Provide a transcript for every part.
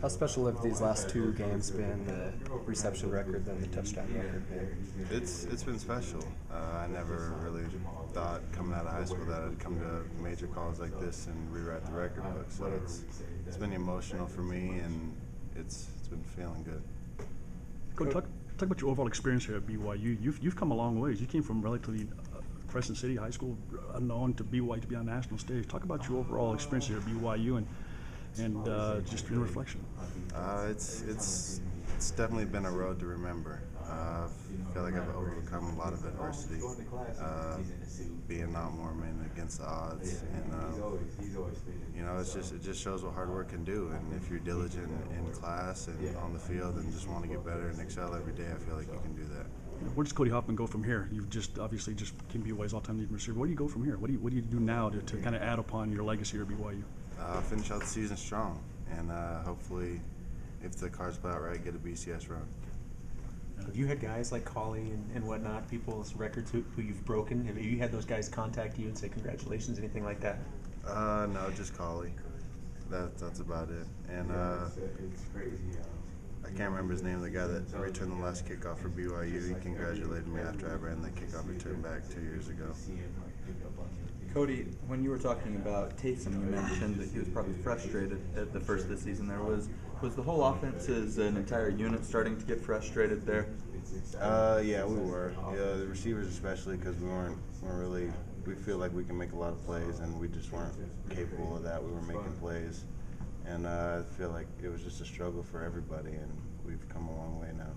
How special have these last two games been, the reception record than the touchdown record been? It's been special. I never really thought coming out of high school that I'd come to major calls like this and rewrite the record book. So it's been emotional for me, and it's been feeling good. Coach, talk about your overall experience here at BYU. You've come a long ways. You came from relatively Crescent City High School, unknown, to BYU to be on the national stage. Talk about your overall experience here at BYU and just in reflection. It's definitely been a road to remember. I feel like I've overcome a lot of adversity, being not Mormon against the odds, and it just shows what hard work can do. And if you're diligent in class and on the field and just want to get better and excel every day, I feel like you can do that. Where does Cody Hoffman go from here? You've just obviously just became BYU's all-time leading receiver. Where do you go from here? What do you do now to kind of add upon your legacy here at BYU? Finish out the season strong, and hopefully, if the cards play out right, get a BCS run. Have you had guys like Collie and whatnot, people's records who you've broken? Have you had those guys contact you and say congratulations, anything like that? No, just Collie. That's about it. And I can't remember his name, the guy that returned the last kickoff for BYU. He congratulated me after I ran the kickoff return back 2 years ago. Cody, when you were talking about Taysom, you mentioned that he was probably frustrated at the first of the season. There was the whole offense as an entire unit starting to get frustrated there? Yeah, we were. Yeah, the receivers especially, because we feel like we can make a lot of plays, and we just weren't capable of that. We were making plays, and I feel like it was just a struggle for everybody, and we've come a long way now.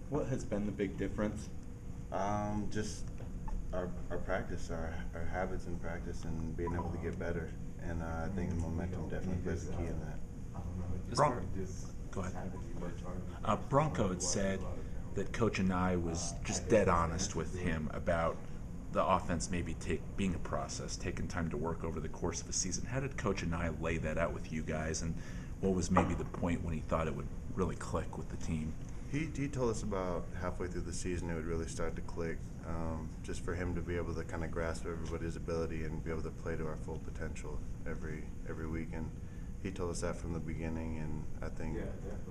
What has been the big difference? Just our practice, our habits in practice, and being able to get better. And I think the momentum definitely plays a key in that. Go ahead. Bronco had said that Coach Anae was just dead honest with him about the offense maybe being a process, taking time to work over the course of a season. How did Coach Anae lay that out with you guys, and what was maybe the point when he thought it would really click with the team? He told us about halfway through the season it would really start to click, just for him to be able to kind of grasp everybody's ability and be able to play to our full potential every week. And he told us that from the beginning, and I think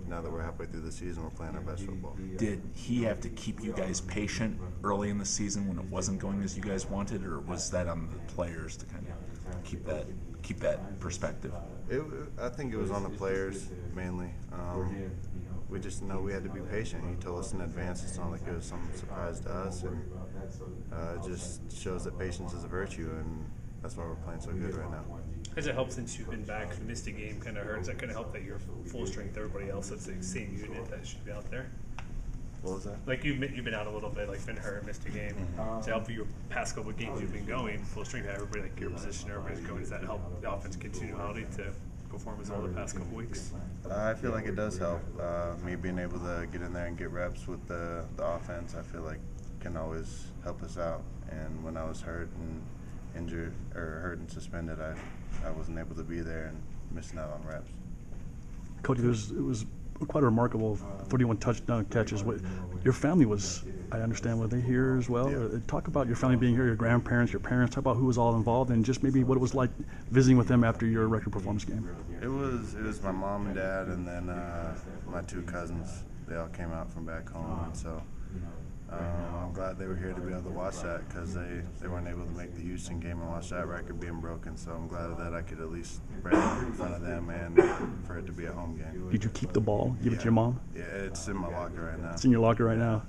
now that we're halfway through the season, we're playing our best football. Did he have to keep you guys patient early in the season when it wasn't going as you guys wanted, or was that on the players to kind of keep that perspective? I think it was on the players mainly. We just know we had to be patient. He told us in advance. It's not like it was some surprise to us, and it just shows that patience is a virtue, and that's why we're playing so good right now. Has it helped since you've been back? The missed a game kind of hurts. That kind of helped that you're full strength. Everybody else that's the same unit that should be out there. What was that? Like you've been out a little bit, like been hurt, missed a game. To help your past couple of games you've been going full strength, everybody like your position, everybody's going. Does that help the offense continuality to perform as well the past couple weeks? I feel like it does help. Me being able to get in there and get reps with the offense, I feel like can always help us out. And when I was hurt and injured or hurt and suspended, I wasn't able to be there and missing out on reps. Cody, it was quite a remarkable 31 touchdown catches. Your family was, I understand, were they here as well? Yeah. Talk about your family being here, your grandparents, your parents. Talk about who was all involved, and just maybe what it was like visiting with them after your record performance game. It was my mom and dad, and then my two cousins. They all came out from back home, and so I'm glad they were here to be able to watch that, because they weren't able to make the Houston game and watch that record being broken. So I'm glad that I could at least break it in front of them and for it to be a home game. Did you keep the ball? Give it to your mom? Yeah, it's in my locker right now. It's in your locker right now.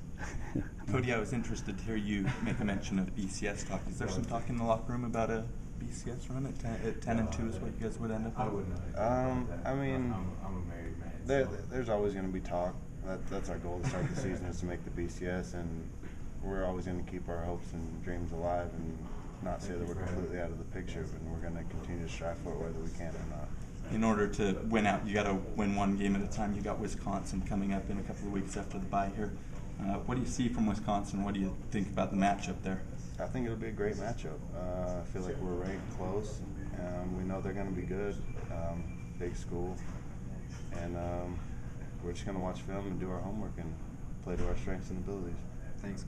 Cody, I was interested to hear you make a mention of BCS talk. Is there some talk in the locker room about a BCS run at 10-2 is what you guys would end up with? I mean, there's always going to be talk. That's our goal to start the season, is to make the BCS, and we're always going to keep our hopes and dreams alive and not say that we're completely out of the picture, and we're going to continue to strive for it whether we can or not. In order to win out, you got to win one game at a time. You got Wisconsin coming up in a couple of weeks after the bye here. What do you see from Wisconsin? What do you think about the matchup there? I think it'll be a great matchup. I feel like we're ranked close. We know they're going to be good, big school, and we're just going to watch film and do our homework and play to our strengths and abilities. Thanks.